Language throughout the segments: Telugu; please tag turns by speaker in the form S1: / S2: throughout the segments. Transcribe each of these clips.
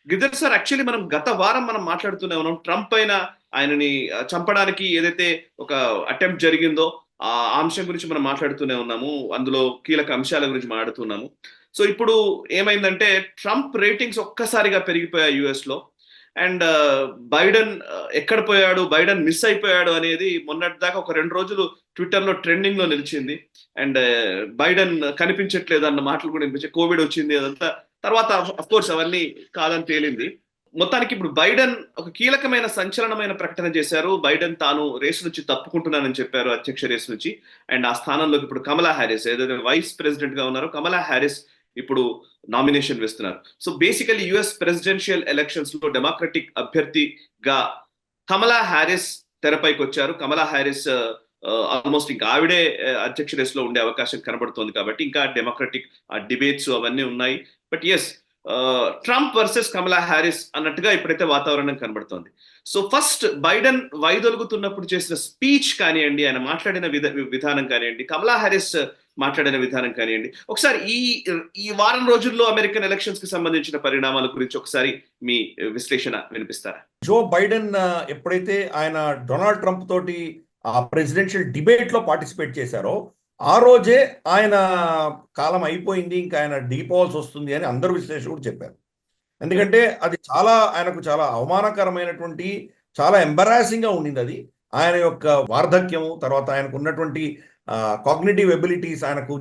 S1: గిద్దర్ సార్, యాక్చువల్లీ మనం గత వారం మనం మాట్లాడుతూనే ఉన్నాం ట్రంప్ పైన, ఆయనని చంపడానికి ఏదైతే ఒక అటెంప్ట్ జరిగిందో ఆ అంశం గురించి మనం మాట్లాడుతూనే ఉన్నాము. అందులో కీలక అంశాల గురించి మాట్లాడుతున్నాము. సో ఇప్పుడు ఏమైందంటే ట్రంప్ రేటింగ్స్ ఒక్కసారిగా పెరిగిపోయాయి యుఎస్ లో. అండ్ బైడెన్ ఎక్కడ పోయాడు, బైడెన్ మిస్ అయిపోయాడు అనేది మొన్నటి దాకా ఒక 2 రోజులు ట్విట్టర్ లో ట్రెండింగ్ లో నిలిచింది. అండ్ బైడెన్ కనిపించట్లేదు అన్న మాటలు కూడా వినిపించాయి. కోవిడ్ వచ్చింది అదంతా. తర్వాత అఫ్ కోర్స్ అవన్నీ కాదని తేలింది. మొత్తానికి ఇప్పుడు బైడెన్ ఒక కీలకమైన సంచలనమైన ప్రకటన చేశారు. బైడెన్ తాను రేసు నుంచి తప్పుకుంటున్నానని చెప్పారు, అధ్యక్ష రేసు నుంచి. అండ్ ఆ స్థానంలోకి ఇప్పుడు కమలా హ్యారిస్, ఏదైతే వైస్ ప్రెసిడెంట్ గా ఉన్నారో కమలా హ్యారిస్, ఇప్పుడు నామినేషన్ వేస్తున్నారు. So basically US presidential elections లో డెమోక్రటిక్ అభ్యర్థిగా కమలా హ్యారిస్ తెరపైకి వచ్చారు. కమలా హ్యారిస్ ఆల్మోస్ట్ ఇంకా ఆవిడే అధ్యక్ష రేసులో ఉండే అవకాశం కనబడుతోంది. కాబట్టి ఇంకా డెమోక్రటిక్ డిబేట్స్ అవన్నీ ఉన్నాయి. But yes, Trump versus Kamala Harris అన్నట్టుగా ఇప్పుడైతే వాతావరణం కనబడుతోంది. సో ఫస్ట్ బైడెన్ వైదొలుగుతున్నప్పుడు చేసిన స్పీచ్ కానివ్వండి, ఆయన మాట్లాడిన విధానం కానివ్వండి, కమలా హ్యారిస్ మాట్లాడిన విధానం కానివ్వండి, ఒకసారి ఈ ఈ వారం రోజుల్లో అమెరికన్ ఎలక్షన్స్ కి సంబంధించిన పరిణామాల గురించి ఒకసారి మీ విశ్లేషణ వినిపిస్తారా?
S2: జో బైడెన్ ఎప్పుడైతే ఆయన డొనాల్డ్ ట్రంప్ తోటి ఆ ప్రెసిడెన్షియల్ డిబేట్ లో పార్టిసిపేట్ చేశారో ఆ రోజే ఆయన కాలం అయిపోయింది, ఇంకా ఆయన దిగిపోవాల్సి వస్తుంది అని అందరు విశ్లేషకులు చెప్పారు. ఎందుకంటే అది ఆయనకు చాలా అవమానకరమైనటువంటి, చాలా ఎంబరాసింగ్ గా ఉండింది అది. ఆయన యొక్క వార్ధక్యము, తర్వాత ఆయనకు ఉన్నటువంటి కాగ్నిటివ్ ఎబిలిటీస్, ఆయనకు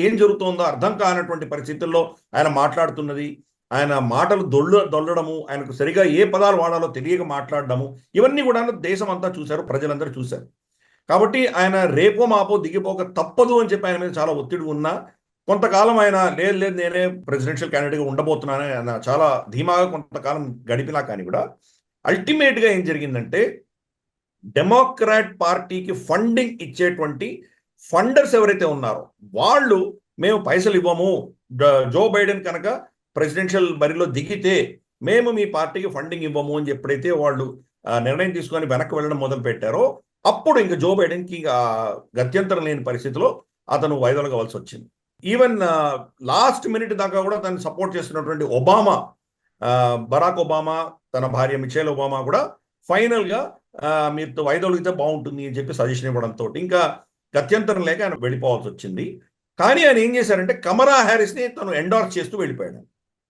S2: ఏం జరుగుతుందో అర్థం కానటువంటి పరిస్థితుల్లో ఆయన మాట్లాడుతున్నది, ఆయన మాటలు దొల్లడము, ఆయనకు సరిగా ఏ పదాలు వాడాలో తెలియక మాట్లాడడము, ఇవన్నీ కూడా దేశం అంతా చూశారు, ప్రజలందరూ చూశారు. కాబట్టి ఆయన రేపో మాపో దిగిపోక తప్పదు అని చెప్పి ఆయన మీద చాలా ఒత్తిడి ఉన్నా, కొంతకాలం ఆయన లేదు నేనే ప్రెసిడెన్షియల్ క్యాండిడేట్గా ఉండబోతున్నాను ఆయన చాలా ధీమాగా కొంతకాలం గడిపినా కానీ కూడా అల్టిమేట్గా ఏం జరిగిందంటే, డెమోక్రాట్ పార్టీకి ఫండింగ్ ఇచ్చేటువంటి ఫండర్స్ ఎవరైతే ఉన్నారో వాళ్ళు, మేము పైసలు ఇవ్వము, జో బైడెన్ కనుక ప్రెసిడెన్షియల్ బరిలో దిగితే మేము మీ పార్టీకి ఫండింగ్ ఇవ్వము అని ఎప్పుడైతే వాళ్ళు నిర్ణయం తీసుకొని వెనక్కి వెళ్ళడం మొదలు పెట్టారో, అప్పుడు ఇంకా జో బైడెన్కి గత్యంతరం లేని పరిస్థితిలో అతను వైదొలగవలసి వచ్చింది. ఈవెన్ లాస్ట్ మినిట్ దాకా కూడా తను సపోర్ట్ చేస్తున్నటువంటి ఒబామా, బరాక్ ఒబామా, తన భార్య మిషేల్ ఒబామా కూడా ఫైనల్గా మీరు వైదొలిగితే బాగుంటుంది అని చెప్పి సజెషన్ ఇవ్వడంతో ఇంకా గత్యంతరం లేక ఆయన వెళ్ళిపోవాల్సి వచ్చింది. కానీ ఆయన ఏం చేశారంటే కమలా హ్యారిస్ని తను ఎండార్స్ చేస్తూ వెళ్ళిపోయాడు.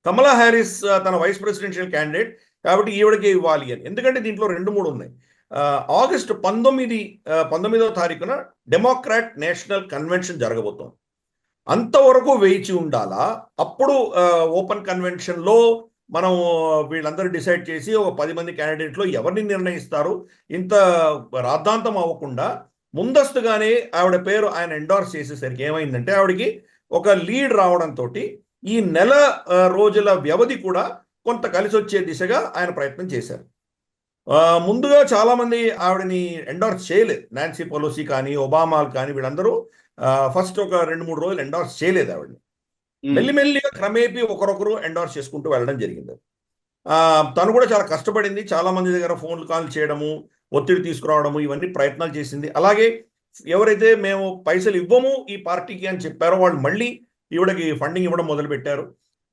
S2: కమలా హ్యారిస్ తన వైస్ ప్రెసిడెన్షియల్ క్యాండిడేట్ కాబట్టి ఈవిడకే ఇవ్వాలి అని. ఎందుకంటే దీంట్లో 2-3 ఉన్నాయి. ఆగస్టు 19వ తారీఖున డెమోక్రాట్ నేషనల్ కన్వెన్షన్ జరగబోతోంది. అంతవరకు వేచి ఉండాలా? అప్పుడు ఓపెన్ కన్వెన్షన్లో మనం వీళ్ళందరూ డిసైడ్ చేసి ఒక 10 మంది క్యాండిడేట్లో ఎవరిని నిర్ణయిస్తారు, ఇంత రాద్ధాంతం అవ్వకుండా ముందస్తుగానే ఆవిడ పేరు ఆయన ఎండార్స్ చేసేసరికి ఏమైందంటే, ఆవిడకి ఒక లీడ్ రావడంతో ఈ నెల రోజుల వ్యవధి కూడా కొంత కలిసి వచ్చే దిశగా ఆయన ప్రయత్నం చేశారు. ముందుగా చాలామంది ఆవిడని ఎండార్స్ చేయలేదు, నాన్సీ పెలోసి కానీ ఒబామాలు కానీ వీళ్ళందరూ ఫస్ట్ ఒక 2-3 రోజులు ఎండార్స్ చేయలేదు ఆవిడని. మెల్లిమెల్లిగా క్రమేపీ ఒకరొకరు ఎండార్స్ చేసుకుంటూ వెళ్ళడం జరిగింది. తను కూడా చాలా కష్టపడింది, చాలా మంది దగ్గర ఫోన్లు కాల్ చేయడము, ఒత్తిడి తీసుకురావడము, ఇవన్నీ ప్రయత్నాలు చేసింది. అలాగే ఎవరైతే మేము పైసలు ఇవ్వము ఈ పార్టీకి అని చెప్పారో వాళ్ళు మళ్ళీ ఈవిడకి ఫండింగ్ ఇవ్వడం మొదలుపెట్టారు.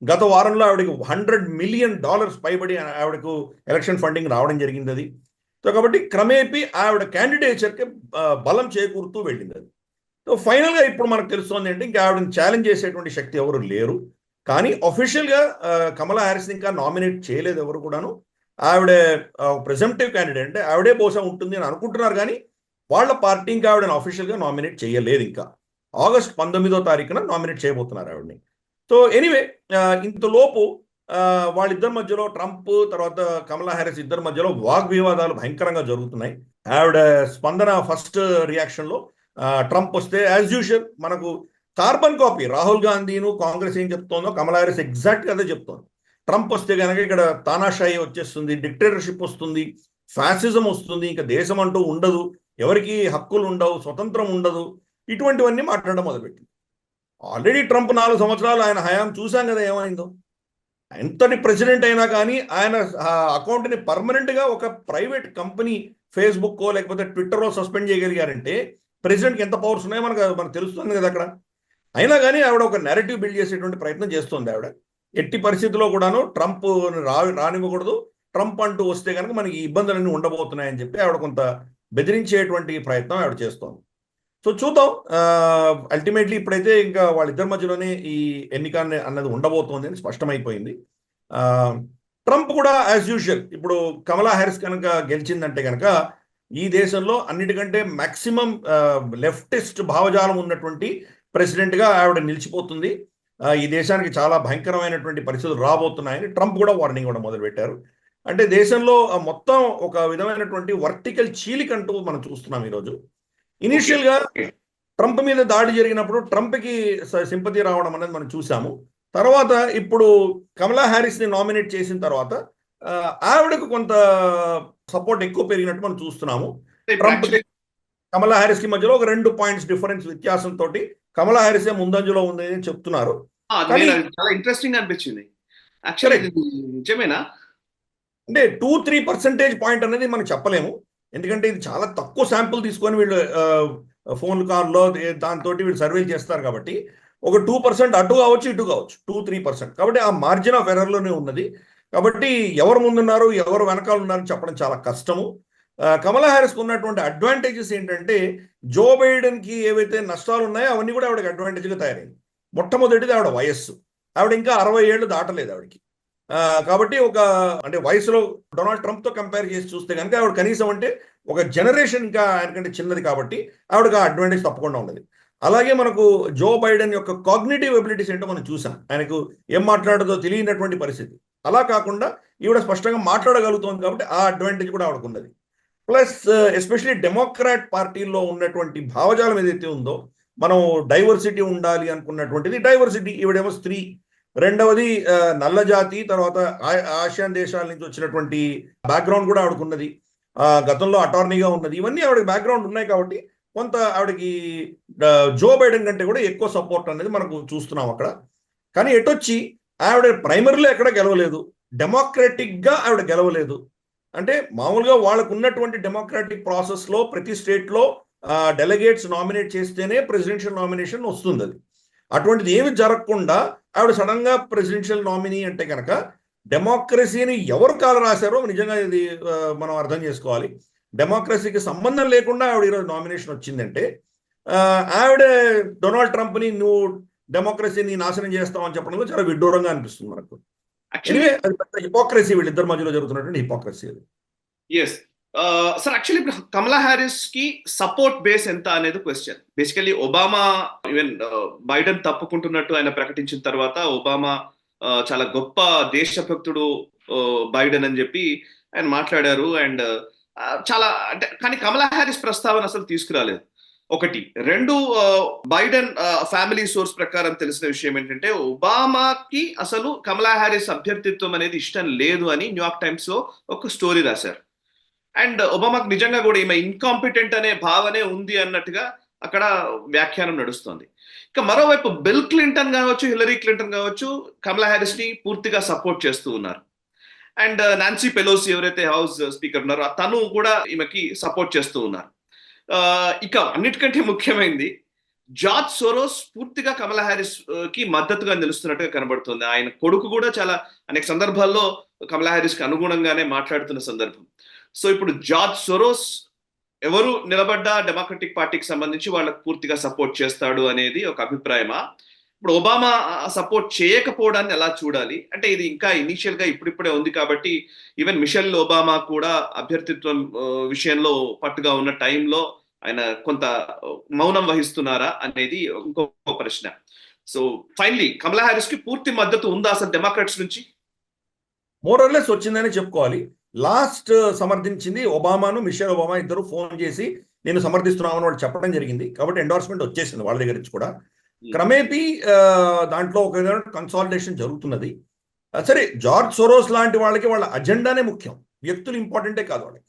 S2: గత వారంలో ఆవిడకి $100 మిలియన్ పైబడి ఆవిడకు ఎలక్షన్ ఫండింగ్ రావడం జరిగింది అది. సో కాబట్టి క్రమేపీ ఆవిడ క్యాండిడేచర్కి బలం చేకూరుతూ వెళ్ళింది అది. సో ఫైనల్గా ఇప్పుడు మనకు తెలుస్తోంది అంటే ఇంకా ఆవిడని ఛాలెంజ్ చేసేటువంటి శక్తి ఎవరు లేరు. కానీ అఫీషియల్గా కమలా హ్యారిస్ని ఇంకా నామినేట్ చేయలేదు ఎవరు కూడాను. ఆవిడ ప్రెజెంటివ్ క్యాండిడేట్ అంటే ఆవిడే బహుశా ఉంటుంది అని అనుకుంటున్నారు, కానీ వాళ్ళ పార్టీ ఇంకా ఆవిడని అఫీషియల్గా నామినేట్ చేయలేదు. ఇంకా ఆగస్ట్ 19వ తారీఖున నామినేట్ చేయబోతున్నారు ఆవిడని. సో ఎనీవే, ఇంతలోపు వాళ్ళిద్దరి మధ్యలో, ట్రంప్ తర్వాత కమలా హ్యారిస్ ఇద్దరి మధ్యలో వాగ్వివాదాలు భయంకరంగా జరుగుతున్నాయి. ఆవిడ స్పందన ఫస్ట్ రియాక్షన్లో ట్రంప్ వస్తే యాజ్ యూజువల్ మనకు కార్బన్ కాపీ, రాహుల్ గాంధీను కాంగ్రెస్ ఏం చెప్తోందో కమలా హ్యారిస్ ఎగ్జాక్ట్గా అదే చెప్తోంది. ట్రంప్ వస్తే కనుక ఇక్కడ తానాషాయి వచ్చేస్తుంది, డిక్టేటర్షిప్ వస్తుంది, ఫ్యాసిజం వస్తుంది, ఇంకా దేశం అంటూ ఉండదు, ఎవరికి హక్కులు ఉండవు, స్వతంత్రం ఉండదు, ఇటువంటివన్నీ మాట్లాడడం మొదలుపెట్టింది. ఆల్రెడీ ట్రంప్ 4 సంవత్సరాలు ఆయన హయాం చూసాం కదా ఏమైందో. ఎంతటి ప్రెసిడెంట్ అయినా కానీ ఆయన అకౌంట్ని పర్మనెంట్గా ఒక ప్రైవేట్ కంపెనీ ఫేస్బుక్ లేకపోతే ట్విట్టర్లో సస్పెండ్ చేయగలిగారంటే ప్రెసిడెంట్కి ఎంత పవర్స్ ఉన్నాయో మనకు తెలుస్తుంది కదా అక్కడ. అయినా కానీ ఆవిడ ఒక నెరేటివ్ బిల్డ్ చేసేటువంటి ప్రయత్నం చేస్తుంది ఆవిడ. ఎట్టి పరిస్థితుల్లో కూడాను ట్రంప్ రానివ్వకూడదు, ట్రంప్ అంటూ వస్తే కనుక మనకి ఈ ఇబ్బందులన్నీ ఉండబోతున్నాయని చెప్పి ఆవిడ కొంత బెదిరించేటువంటి ప్రయత్నం ఆవిడ చేస్తోంది. సో చూద్దాం. అల్టిమేట్లీ ఇప్పుడైతే ఇంకా వాళ్ళిద్దరి మధ్యలోనే ఈ ఎన్నిక అన్నది ఉండబోతోంది అని స్పష్టమైపోయింది. ఆ, ట్రంప్ కూడా యాజ్ యూజువల్ ఇప్పుడు కమలా హ్యారిస్ కనుక గెలిచిందంటే కనుక ఈ దేశంలో అన్నిటికంటే మాక్సిమం లెఫ్టిస్ట్ భావజాలం ఉన్నటువంటి ప్రెసిడెంట్గా ఆవిడ నిలిచిపోతుంది. ఈ దేశానికి చాలా భయంకరమైనటువంటి పరిస్థితులు రాబోతున్నాయని ట్రంప్ కూడా వార్నింగ్ కూడా మొదలుపెట్టారు. అంటే దేశంలో మొత్తం ఒక విధమైనటువంటి వర్టికల్ చీలికంటూ మనం చూస్తున్నాం ఈరోజు. ఇనిషియల్ గా ట్రంప్ మీద దాడి జరిగినప్పుడు ట్రంప్కి సింపతి రావడం అనేది మనం చూసాము. తర్వాత ఇప్పుడు కమలా హ్యారిస్ ని నామినేట్ చేసిన తర్వాత ఆవిడకు కొంత సపోర్ట్ ఎక్కువ పెరిగినట్టు మనం చూస్తున్నాము. ట్రంప్ కమలా హ్యారిస్ కి మధ్యలో ఒక 2 పాయింట్స్ డిఫరెన్స్ వ్యత్యాసంతో కమలా హ్యారిస్ ముందంజలో ఉంది అని చెప్తున్నారు.
S1: చాలా ఇంట్రెస్టింగ్ అనిపించింది. నిజమేనా
S2: అంటే 2-3% పాయింట్ అనేది మనం చెప్పలేము, ఎందుకంటే ఇది చాలా తక్కువ శాంపుల్ తీసుకొని వీళ్ళు ఫోన్ కాల్లో దాంతో వీళ్ళు సర్వే చేస్తారు కాబట్టి ఒక 2% అటు కావచ్చు ఇటు కావచ్చు, 2-3%. కాబట్టి ఆ మార్జిన్ ఆఫ్ ఎర్రర్లోనే ఉన్నది. కాబట్టి ఎవరు ముందున్నారు ఎవరు వెనకాల ఉన్నారని చెప్పడం చాలా కష్టము. కమలా హ్యారిస్కి ఉన్నటువంటి అడ్వాంటేజెస్ ఏంటంటే జో బైడెన్కి ఏవైతే నష్టాలు ఉన్నాయో అవన్నీ కూడా ఆవిడకి అడ్వాంటేజ్గా తయారైంది. మొట్టమొదటిది ఆవిడ వయస్సు, ఆవిడ ఇంకా 60 ఏళ్ళు దాటలేదు ఆవిడకి. కాబట్టి అంటే వయసులో డొనాల్డ్ ట్రంప్తో కంపేర్ చేసి చూస్తే కనుక ఆవిడ కనీసం అంటే ఒక జనరేషన్ ఇంకా ఆయనకంటే చిన్నది కాబట్టి ఆవిడకి ఆ అడ్వాంటేజ్ తప్పకుండా ఉండదు. అలాగే మనకు జో బైడెన్ యొక్క కాగ్నిటివ్ ఎబిలిటీస్ ఏంటో మనం చూసాం. ఆయనకు ఏం మాట్లాడదో తెలియనటువంటి పరిస్థితి. అలా కాకుండా ఈవిడ స్పష్టంగా మాట్లాడగలుగుతోంది కాబట్టి ఆ అడ్వాంటేజ్ కూడా ఆవిడకు ఉన్నది. ప్లస్ ఎస్పెషలీ డెమోక్రాట్ పార్టీలో ఉన్నటువంటి భావజాలం ఏదైతే ఉందో, మనం డైవర్సిటీ ఉండాలి అనుకున్నటువంటిది డైవర్సిటీ. ఈవిడేమో స్త్రీ, రెండవది నల్ల జాతి, తర్వాత ఆసియాన్ దేశాల నుంచి వచ్చినటువంటి బ్యాక్గ్రౌండ్ కూడా ఆవిడకున్నది. గతంలో అటార్నీగా ఉన్నది. ఇవన్నీ ఆవిడకి బ్యాక్గ్రౌండ్ ఉన్నాయి కాబట్టి కొంత ఆవిడకి జో బైడెన్ కంటే కూడా ఎక్కువ సపోర్ట్ అనేది మనకు చూస్తున్నాం అక్కడ. కానీ ఎటొచ్చి ఆవిడ ప్రైమరీలో ఎక్కడ గెలవలేదు, డెమోక్రాటిక్గా ఆవిడ గెలవలేదు. అంటే మామూలుగా వాళ్ళకు ఉన్నటువంటి డెమోక్రాటిక్ ప్రాసెస్లో ప్రతి స్టేట్లో డెలిగేట్స్ నామినేట్ చేస్తేనే ప్రెసిడెన్షియల్ నామినేషన్ వస్తుంది. అది అటువంటిది ఏమి జరగకుండా ఆవిడ సడన్ గా ప్రెసిడెన్షియల్ నామినీ అంటే కనుక డెమోక్రసీని ఎవరు కాలు రాశారో నిజంగా ఇది మనం అర్థం చేసుకోవాలి. డెమోక్రసీకి సంబంధం లేకుండా ఆవిడ ఈరోజు నామినేషన్ వచ్చిందంటే ఆవిడ డొనాల్డ్ ట్రంప్ని నువ్వు డెమోక్రసీని నాశనం చేస్తామని చెప్పడంలో చాలా విడ్డూరంగా అనిపిస్తుంది మనకు. అది పెద్ద హిపోక్రసీ, వీళ్ళిద్దరి మధ్యలో జరుగుతున్నటువంటి హిపోక్రసీ అది.
S1: ఎస్ సార్, యాక్చువల్లీ ఇప్పుడు కమలా హ్యారిస్ కి సపోర్ట్ బేస్ ఎంత అనేది question. Basically Obama even Biden తప్పుకుంటున్నట్టు ఆయన ప్రకటించిన తర్వాత ఒబామా చాలా గొప్ప దేశభక్తుడు బైడెన్ అని చెప్పి ఆయన మాట్లాడారు. అండ్ చాలా అంటే కానీ కమలా హ్యారిస్ ప్రస్తావన అసలు తీసుకురాలేదు. ఒకటి. రెండు, బైడెన్ ఫ్యామిలీ సోర్స్ ప్రకారం తెలిసిన విషయం ఏంటంటే ఒబామాకి అసలు కమలా హ్యారిస్ అభ్యర్థిత్వం అనేది ఇష్టం లేదు అని న్యూయార్క్ టైమ్స్ లో ఒక స్టోరీ రాశారు. అండ్ ఒబామాకు నిజంగా కూడా ఈమె ఇన్కాంపిటెంట్ అనే భావనే ఉంది అన్నట్టుగా అక్కడ వ్యాఖ్యానం నడుస్తుంది. ఇక మరోవైపు బిల్ క్లింటన్ కావచ్చు, హిల్లరీ క్లింటన్ కావచ్చు కమలా హ్యారిస్ ని పూర్తిగా సపోర్ట్ చేస్తూ ఉన్నారు. అండ్ నాన్సీ పెలోసి ఎవరైతే హౌస్ స్పీకర్ ఉన్నారో తను కూడా ఈమెకి సపోర్ట్ చేస్తూ ఉన్నారు. ఇక అన్నిటికంటే ముఖ్యమైనది జార్జ్ సోరోస్ పూర్తిగా కమలా హ్యారిస్ కి మద్దతుగా నిలుస్తున్నట్టుగా కనబడుతుంది. ఆయన కొడుకు కూడా చాలా అనేక సందర్భాల్లో కమలా హ్యారిస్ కి అనుగుణంగానే మాట్లాడుతున్న సందర్భం. సో ఇప్పుడు జార్జ్ సోరోస్ ఎవరు నిలబడ్డా డెమోక్రటిక్ పార్టీకి సంబంధించి వాళ్ళకు పూర్తిగా సపోర్ట్ చేస్తాడు అనేది ఒక అభిప్రాయమా? ఇప్పుడు ఒబామా సపోర్ట్ చేయకపోవడాన్ని ఎలా చూడాలి? అంటే ఇది ఇంకా ఇనీషియల్ గా ఇప్పుడిప్పుడే ఉంది కాబట్టి ఈవెన్ మిషెల్ ఒబామా కూడా అభ్యర్థిత్వం విషయంలో పట్టుగా ఉన్న టైంలో ఆయన కొంత మౌనం వహిస్తున్నారా అనేది ఇంకో ప్రశ్న. సో ఫైనలీ కమలా హ్యారిస్ కి పూర్తి మద్దతు ఉందా అసలు డెమోక్రాట్స్ నుంచి?
S2: మోరల్లెస్ వచ్చిందని చెప్పుకోవాలి. లాస్ట్ సమర్థించింది ఒబామాను, మిషెల్ ఒబామా ఇద్దరు ఫోన్ చేసి నేను సమర్థిస్తున్నామని వాళ్ళు చెప్పడం జరిగింది. కాబట్టి ఎండార్స్మెంట్ వచ్చేసింది వాళ్ళ దగ్గర నుంచి కూడా. క్రమేపీ దాంట్లో ఒక విధమైన కన్సాలిడేషన్ జరుగుతున్నది. సరే, జార్జ్ సోరోస్ లాంటి వాళ్ళకి వాళ్ళ అజెండానే ముఖ్యం, వ్యక్తులు ఇంపార్టెంటే కాదు వాళ్ళకి.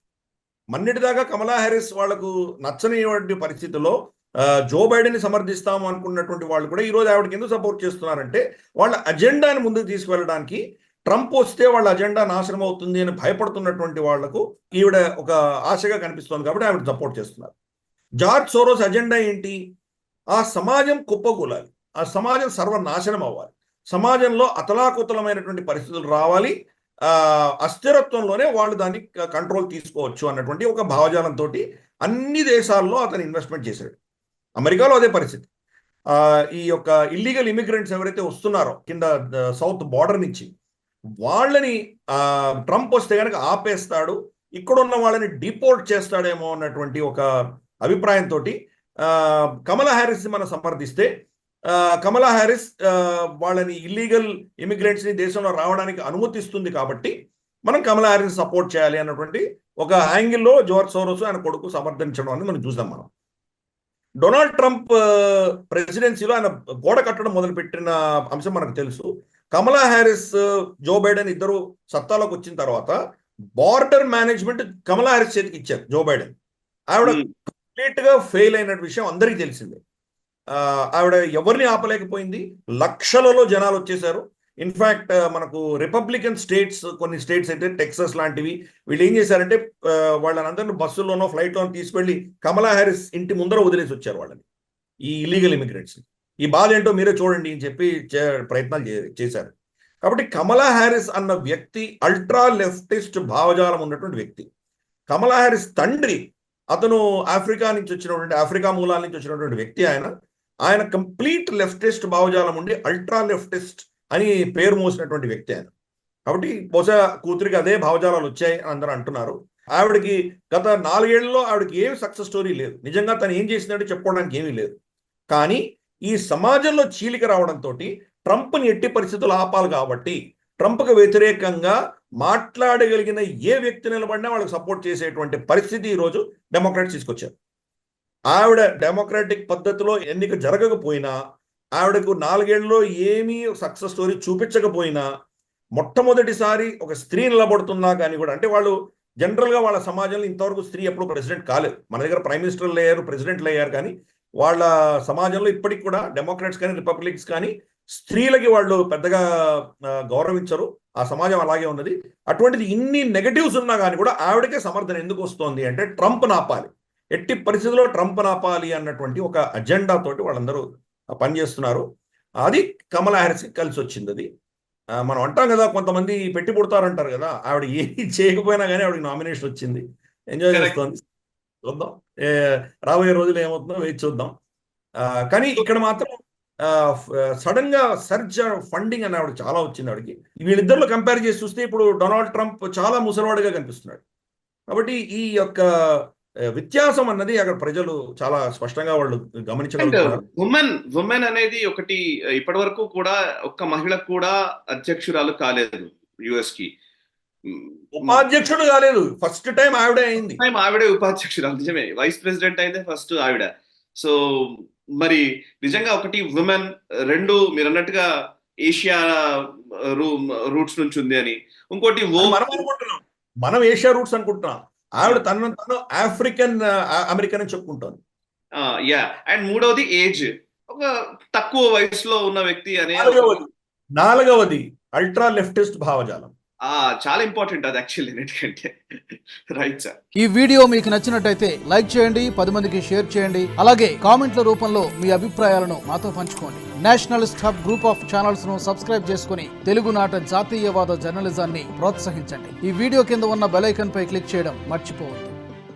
S2: మొన్నటిదాకా కమలా హ్యారిస్ వాళ్లకు నచ్చని పరిస్థితుల్లో జో బైడెన్ ని సమర్థిస్తాము అనుకున్నటువంటి వాళ్ళు కూడా ఈరోజు ఆవిడకి ఎందుకు సపోర్ట్ చేస్తున్నారంటే వాళ్ళ అజెండాని ముందుకు తీసుకువెళ్ళడానికి ట్రంప్ వస్తే వాళ్ళ అజెండా నాశనం అవుతుంది అని భయపడుతున్నటువంటి వాళ్లకు ఈవిడ ఒక ఆశగా కనిపిస్తోంది కాబట్టి ఆవిడ సపోర్ట్ చేస్తున్నారు. జార్జ్ సోరోస్ అజెండా ఏంటి? ఆ సమాజం కుప్పకూలాలి, ఆ సమాజం సర్వనాశనం అవ్వాలి, సమాజంలో అతలాకుతలమైనటువంటి పరిస్థితులు రావాలి, అస్థిరత్వంలోనే వాళ్ళు దాన్ని కంట్రోల్ తీసుకోవచ్చు అన్నటువంటి ఒక భావజాలంతో అన్ని దేశాల్లో అతను ఇన్వెస్ట్మెంట్ చేశాడు. అమెరికాలో అదే పరిస్థితి. ఈ యొక్క ఇల్లీగల్ ఇమిగ్రెంట్స్ ఎవరైతే వస్తున్నారో కింద సౌత్ బార్డర్ నుంచి, వాళ్ళని ట్రంప్ వస్తే కనుక ఆపేస్తాడు, ఇక్కడ ఉన్న వాళ్ళని డిపోర్ట్ చేస్తాడేమో అన్నటువంటి ఒక అభిప్రాయంతో కమలా హ్యారిస్ మనం సమర్థిస్తే, కమలా హ్యారిస్ వాళ్ళని ఇల్లీగల్ ఇమిగ్రెంట్స్ని దేశంలో రావడానికి అనుమతిస్తుంది కాబట్టి మనం కమలా హ్యారిస్ సపోర్ట్ చేయాలి అన్నటువంటి ఒక యాంగిల్లో జార్జ్ సోరోస్ ఆయన కొడుకు సమర్థించడం అని మనం చూసాం. మనం డొనాల్డ్ ట్రంప్ ప్రెసిడెన్సీలో ఆయన గోడ కట్టడం మొదలుపెట్టిన అంశం మనకు తెలుసు. కమలా హ్యారిస్, జో బైడెన్ ఇద్దరు సత్తాలోకి వచ్చిన తర్వాత బార్డర్ మేనేజ్మెంట్ కమలా హ్యారిస్ చేతికి ఇచ్చారు జో బైడెన్. ఆవిడ కంప్లీట్ గా ఫెయిల్ అయిన విషయం అందరికీ తెలిసిందే. ఆవిడ ఎవరిని ఆపలేకపోయింది, లక్షలలో జనాలు వచ్చేసారు. ఇన్ఫాక్ట్ మనకు రిపబ్లికన్ స్టేట్స్, కొన్ని స్టేట్స్ అయితే టెక్సస్ లాంటివి, వీళ్ళు ఏం చేశారంటే వాళ్ళందరినీ బస్సుల్లోనో ఫ్లైట్లోనో తీసుకెళ్లి కమలా హ్యారిస్ ఇంటి ముందర వదిలేసి వచ్చారు వాళ్ళని, ఈ ఇల్లీగల్ ఇమిగ్రెంట్స్. ఈ బాధ ఏంటో మీరే చూడండి అని చెప్పి ప్రయత్నాలు చేశారు. కాబట్టి కమలా హ్యారిస్ అన్న వ్యక్తి అల్ట్రా లెఫ్టిస్ట్ భావజాలం ఉన్నటువంటి వ్యక్తి. కమలా హ్యారిస్ తండ్రి అతను ఆఫ్రికా మూలాల నుంచి వచ్చినటువంటి వ్యక్తి. ఆయన కంప్లీట్ లెఫ్టిస్ట్ భావజాలం ఉండి అల్ట్రా లెఫ్టిస్ట్ అని పేరు మోసినటువంటి వ్యక్తి ఆయన. కాబట్టి బహుశా కూతురికి అదే భావజాలాలు వచ్చాయి అని అందరూ అంటున్నారు. ఆవిడకి గత 4 ఏళ్లలో ఆవిడకి ఏమి సక్సెస్ స్టోరీ లేదు, నిజంగా తను ఏం చేసినట్టు చెప్పుకోవడానికి ఏమీ లేదు. కానీ ఈ సమాజంలో చీలిక రావడంతో ట్రంప్ని ఎట్టి పరిస్థితులు ఆపాలి కాబట్టి ట్రంప్కు వ్యతిరేకంగా మాట్లాడగలిగిన ఏ వ్యక్తి నిలబడినా వాళ్ళకి సపోర్ట్ చేసేటువంటి పరిస్థితి ఈరోజు డెమోక్రాట్స్ తీసుకొచ్చారు. ఆవిడ డెమోక్రాటిక్ పద్ధతిలో ఎన్నిక జరగకపోయినా, ఆవిడకు 4 ఏళ్లలో ఏమీ సక్సెస్ స్టోరీ చూపించకపోయినా, మొట్టమొదటిసారి ఒక స్త్రీ నిలబడుతున్నా కానీ కూడా, అంటే వాళ్ళు జనరల్గా వాళ్ళ సమాజంలో ఇంతవరకు స్త్రీ ఎప్పుడు ప్రెసిడెంట్ కాలేదు. మన దగ్గర ప్రైమ్ మినిస్టర్లు అయ్యారు, ప్రెసిడెంట్లు అయ్యారు, కానీ వాళ్ళ సమాజంలో ఇప్పటికి కూడా డెమోక్రాట్స్ కానీ రిపబ్లిక్స్ కానీ స్త్రీలకి వాళ్ళు పెద్దగా గౌరవించరు. ఆ సమాజం అలాగే ఉన్నది. అటువంటిది ఇన్ని నెగటివ్స్ ఉన్నా కానీ కూడా ఆవిడకే సమర్థన ఎందుకు వస్తోంది అంటే ట్రంప్ నాపాలి, ఎట్టి పరిస్థితుల్లో ట్రంప్ నాపాలి అన్నటువంటి ఒక అజెండా తోటి వాళ్ళందరూ పనిచేస్తున్నారు. అది కమలా హ్యారిస్కి కలిసి వచ్చింది. అది మనం అంటాం కదా, కొంతమంది పెట్టి పుడతారంటారు కదా, ఆవిడ ఏమి చేయకపోయినా కానీ ఆవిడకి నామినేషన్ వచ్చింది, ఎంజాయ్ చేస్తోంది. చూద్దాం రాబోయే రోజులు ఏమవుతుందో వేచి చూద్దాం. కానీ ఇక్కడ మాత్రం సడన్ గా సర్జ్ ఫండింగ్ అని ఆవిడ చాలా వచ్చింది. ఆవిడకి వీళ్ళిద్దరిలో కంపేర్ చేసి చూస్తే ఇప్పుడు డొనాల్డ్ ట్రంప్ చాలా ముసలివాడిగా కనిపిస్తున్నాడు. కాబట్టి ఈ యొక్క వ్యత్యాసం అన్నది అక్కడ ప్రజలు చాలా స్పష్టంగా వాళ్ళు గమనించగలుగుతున్నారు.
S1: ఉమెన్ అనేది ఒకటి, ఇప్పటి వరకు కూడా ఒక్క మహిళ కూడా అధ్యక్షురాలు కాలేదు యుఎస్ కి.
S2: ఉపాధ్యక్షుడు కాలేదు, ఫస్ట్ టైం ఆవిడే అయింది.
S1: ఆవిడే ఉపాధ్యక్షురాలు, నిజమే. వైస్ ప్రెసిడెంట్ అయితే ఫస్ట్ ఆవిడ. సో మరి నిజంగా ఒకటి ఉమెన్, 2 మీరు అన్నట్టుగా ఏషియా రూట్స్ నుంచి ఉంది అని, ఇంకోటి
S2: మనం ఏషియా రూట్స్ అనుకుంటున్నాం, ఆవిడ తను ఆఫ్రికన్ అమెరికన్ అని చెప్పుకుంటోంది.
S1: అండ్ మూడవది ఏజ్, ఒక తక్కువ వయసులో ఉన్న వ్యక్తి అనే.
S2: నాలుగవది అల్ట్రా లెఫ్టిస్ట్ భావజాలం.
S1: చాలా ఇంపార్టెంట్ అది యాక్చువల్లీ, ఎందుకంటే రైట్ సార్.
S3: ఈ వీడియో మీకు నచ్చినట్టయితే లైక్ చేయండి, 10 మందికి షేర్ చేయండి, అలాగే కామెంట్ల రూపంలో మీ అభిప్రాయాలను మాతో పంచుకోండి. Nationalist hub group of channels ను సబ్స్క్రైబ్ చేసుకుని తెలుగునాట జాతీయవాద జర్నలిజాన్ని ప్రోత్సహించండి. ఈ వీడియో కింద ఉన్న బెల్ ఐకాన్ పై క్లిక్ చేయడం మర్చిపోవద్దు.